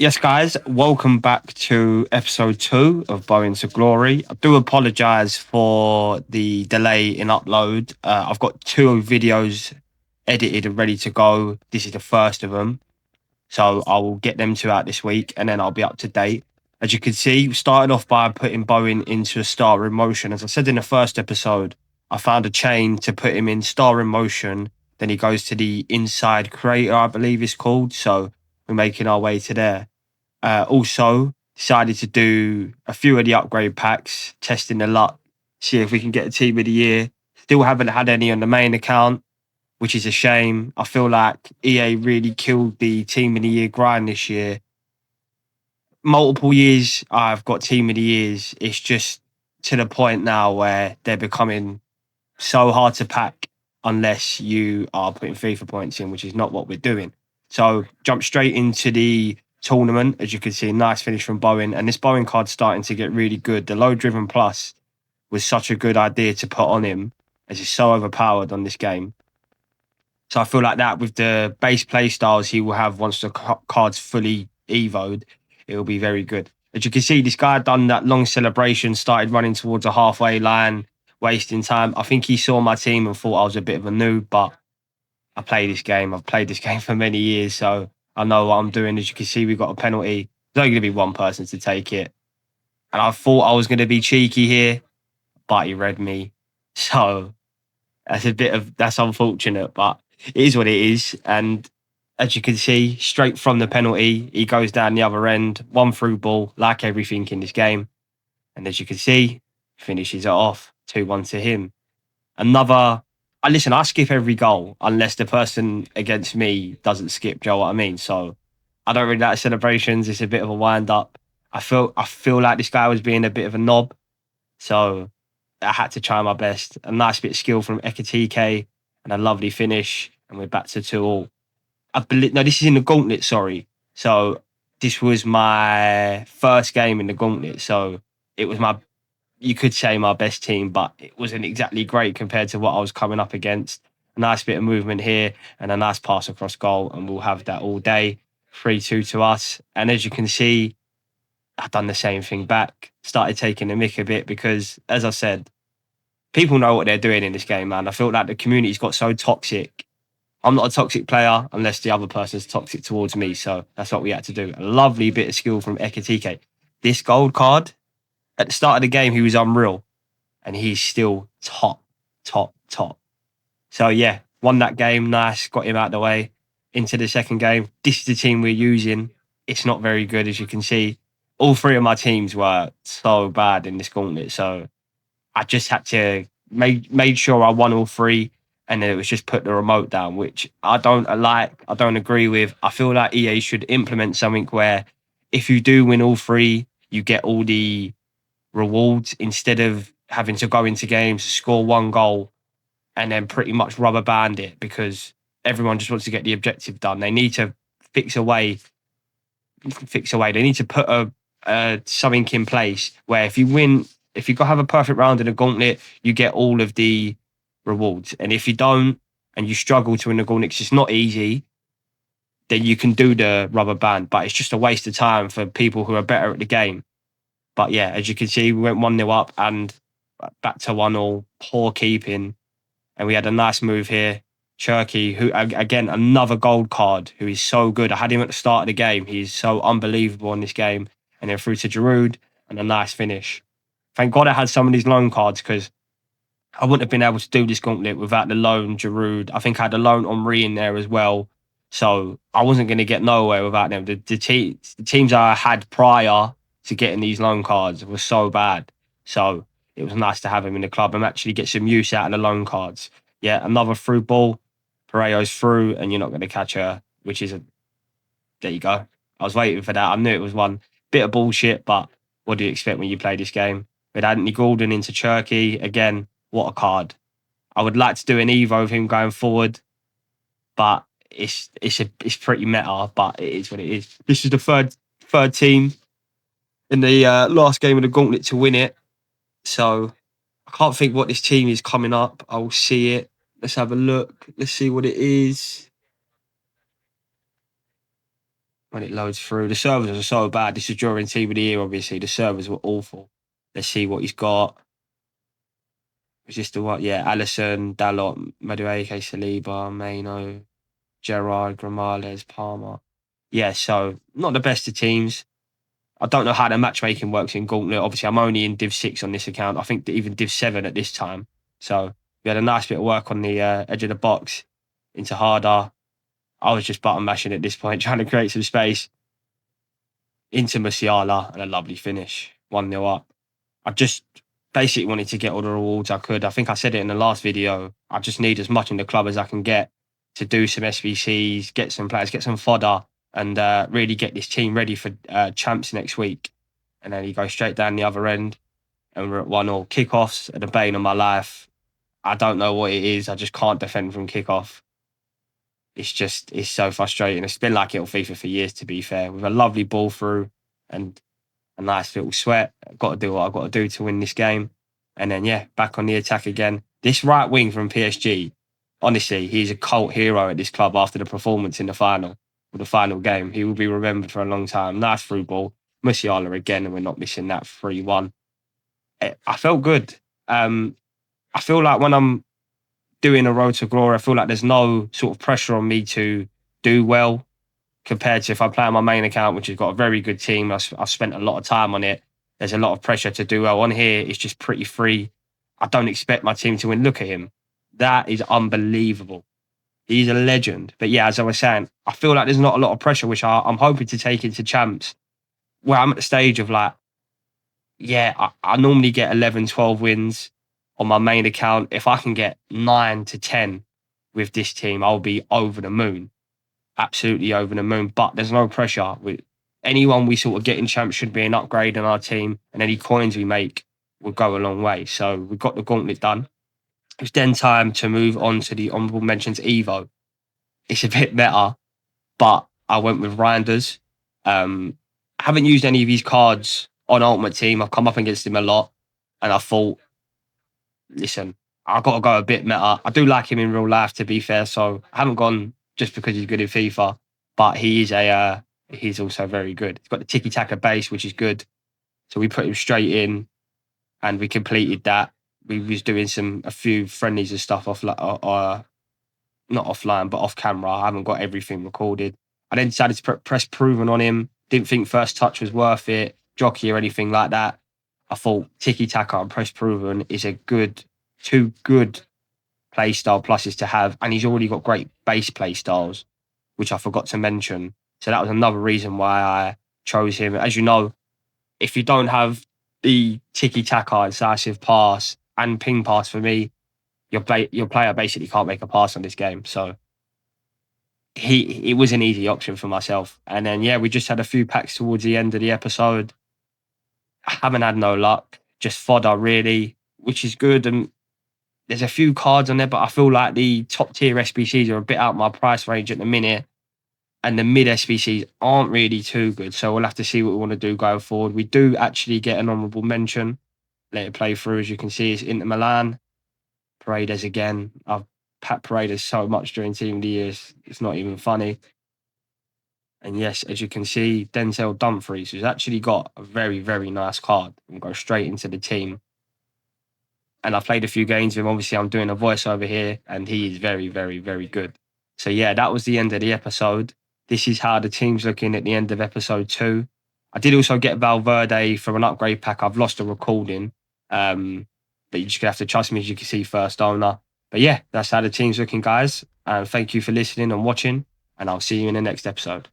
Yes, guys, welcome back to episode 2 of Bowen to Glory. I do apologise for the delay in upload. I've got 2 videos edited and ready to go. This is the first of them. So I will get them 2 out this week and then I'll be up to date. As you can see, we started off by putting Bowen into a star in motion. As I said in the first episode, I found a chain to put him in star in motion. Then he goes to the inside creator, I believe it's called. So we're making our way to there. Also, decided to do a few of the upgrade packs, testing the luck, see if we can get a team of the year. Still haven't had any on the main account, which is a shame. I feel like EA really killed the team of the year grind this year. Multiple years I've got team of the years. It's just to the point now where they're becoming so hard to pack unless you are putting FIFA points in, which is not what we're doing. So jump straight into the tournament. As you can see, nice finish from Bowen. And this Bowen card's starting to get really good. The low driven plus was such a good idea to put on him as he's so overpowered on this game. So I feel like that with the base play styles he will have once the card's fully evoed, it will be very good. As you can see, this guy had done that long celebration, started running towards a halfway line, wasting time. I think he saw my team and thought I was a bit of a noob, but I play this game. I've played this game for many years, so I know what I'm doing. As you can see, we got a penalty. There's only going to be one person to take it. And I thought I was going to be cheeky here, but he read me. So that's unfortunate, but it is what it is. And as you can see, straight from the penalty, he goes down the other end, one through ball, like everything in this game. And as you can see, finishes it off 2-1 to him. I skip every goal unless the person against me doesn't skip, do you know what I mean? So I don't really like celebrations. It's a bit of a wind up. I feel like this guy was being a bit of a knob. So I had to try my best. A nice bit of skill from Ekatike and a lovely finish. And we're back to 2-2. No, this is in the Gauntlet, sorry. So this was my first game in the Gauntlet. So it was you could say my best team, but it wasn't exactly great compared to what I was coming up against. A nice bit of movement here and a nice pass across goal, and we'll have that all day. 3-2 to us. And as you can see, I've done the same thing back. Started taking the mick a bit because, as I said, people know what they're doing in this game, man. I feel like the community's got so toxic. I'm not a toxic player unless the other person's toxic towards me. So that's what we had to do. A lovely bit of skill from Ekatike. This gold card, at the start of the game, he was unreal. And he's still top. So yeah, won that game. Nice. Got him out of the way. Into the second game. This is the team we're using. It's not very good, as you can see. All 3 of my teams were so bad in this gauntlet. So I just had to made sure I won all 3. And then it was just put the remote down, which I don't like. I don't agree with. I feel like EA should implement something where if you do win all 3, you get all the rewards instead of having to go into games, score 1 goal, and then pretty much rubber band it because everyone just wants to get the objective done. They need to fix a way. They need to put something in place where if you win, if you have a perfect round in a gauntlet, you get all of the rewards. And if you don't, and you struggle to win the gauntlet, 'cause it's not easy, then you can do the rubber band. But it's just a waste of time for people who are better at the game. But yeah, as you can see, we went 1-0 up and back to 1-1. Poor keeping. And we had a nice move here. Cherky, who, again, another gold card, who is so good. I had him at the start of the game. He's so unbelievable in this game. And then through to Giroud and a nice finish. Thank God I had some of these loan cards because I wouldn't have been able to do this gauntlet without the loan Giroud. I think I had a loan Henri in there as well. So I wasn't going to get nowhere without them. The teams I had prior to getting these loan cards were so bad. So it was nice to have him in the club and actually get some use out of the loan cards. Yeah, another through ball. Pereira's through and you're not going to catch her, which is there you go. I was waiting for that. I knew it was one bit of bullshit, but what do you expect when you play this game? With Anthony Gordon into Cherky, again, what a card. I would like to do an Evo of him going forward, but it's pretty meta, but it is what it is. This is the third team in the last game of the gauntlet to win it. So I can't think what this team is coming up. I'll see it. Let's have a look. Let's see what it is. when it loads through. The servers are so bad. This is during Team of the Year, obviously. The servers were awful. Let's see what he's got. Was this the what? Yeah, Allison, Dalot, Madueke, Saliba, Maino, Gerard, Gramales, Palmer. Yeah, so not the best of teams. I don't know how the matchmaking works in Gauntlet. Obviously, I'm only in Div 6 on this account. I think even Div 7 at this time. So we had a nice bit of work on the edge of the box into harder. I was just button mashing at this point, trying to create some space. Into Musiala and a lovely finish. 1-0 up. I just basically wanted to get all the rewards I could. I think I said it in the last video. I just need as much in the club as I can get to do some SBCs, get some players, get some fodder, and really get this team ready for champs next week. And then he goes straight down the other end, and we're at 1-0. Kickoffs are the bane of my life. I don't know what it is. I just can't defend from kickoff. It's so frustrating. It's been like it on FIFA for years, to be fair. With a lovely ball through and a nice little sweat. I've got to do what I've got to do to win this game. And then, yeah, back on the attack again. This right wing from PSG, honestly, he's a cult hero at this club after the performance in the final, or the final game. He will be remembered for a long time. Nice through ball. Musiala again, and we're not missing that 3-1. I felt good. I feel like when I'm doing a road to glory, I feel like there's no sort of pressure on me to do well compared to if I play on my main account, which has got a very good team. I've spent a lot of time on it. There's a lot of pressure to do well. On here, it's just pretty free. I don't expect my team to win. Look at him. That is unbelievable. He's a legend. But yeah, as I was saying, I feel like there's not a lot of pressure, which I'm hoping to take into champs, where I'm at the stage of like, yeah, I normally get 11, 12 wins on my main account. If I can get 9 to 10 with this team, I'll be over the moon. Absolutely over the moon. But there's no pressure. Anyone we sort of get in champs should be an upgrade in our team, and any coins we make will go a long way. So we've got the gauntlet done. It's then time to move on to the honourable mentions Evo. It's a bit better, but I went with Reinders. I haven't used any of his cards on Ultimate Team. I've come up against him a lot, and I thought, listen, I've got to go a bit meta. I do like him in real life, to be fair, so I haven't gone just because he's good in FIFA, but he's also very good. He's got the tiki-taka base, which is good. So we put him straight in, and we completed that. We was doing a few friendlies and stuff not offline, but off camera. I haven't got everything recorded. I then decided to press proven on him. Didn't think first touch was worth it, jockey or anything like that. I thought tiki taka and press proven is two good play style pluses to have, and he's already got great base play styles, which I forgot to mention. So that was another reason why I chose him. As you know, if you don't have the tiki taka, decisive pass, and ping pass for me, your player basically can't make a pass on this game. So it was an easy option for myself. And then yeah, we just had a few packs towards the end of the episode. I haven't had no luck, just fodder really, which is good. And there's a few cards on there, but I feel like the top tier SBCs are a bit out my price range at the minute. And the mid SBCs aren't really too good. So we'll have to see what we want to do going forward. We do actually get an honourable mention. Let it play through. As you can see, it's Inter Milan. Paredes again. I've pat Paredes so much during Team of the Year. It's not even funny. And yes, as you can see, Denzel Dumfries, who's actually got a very, very nice card, and go straight into the team. And I've played a few games with him. Obviously, I'm doing a voiceover here, and he is very, very, very good. So yeah, that was the end of the episode. This is how the team's looking at the end of episode 2. I did also get Valverde from an upgrade pack. I've lost a recording. But you're just going to have to trust me, as you can see, first owner. But yeah, that's how the team's looking, guys. Thank you for listening and watching, and I'll see you in the next episode.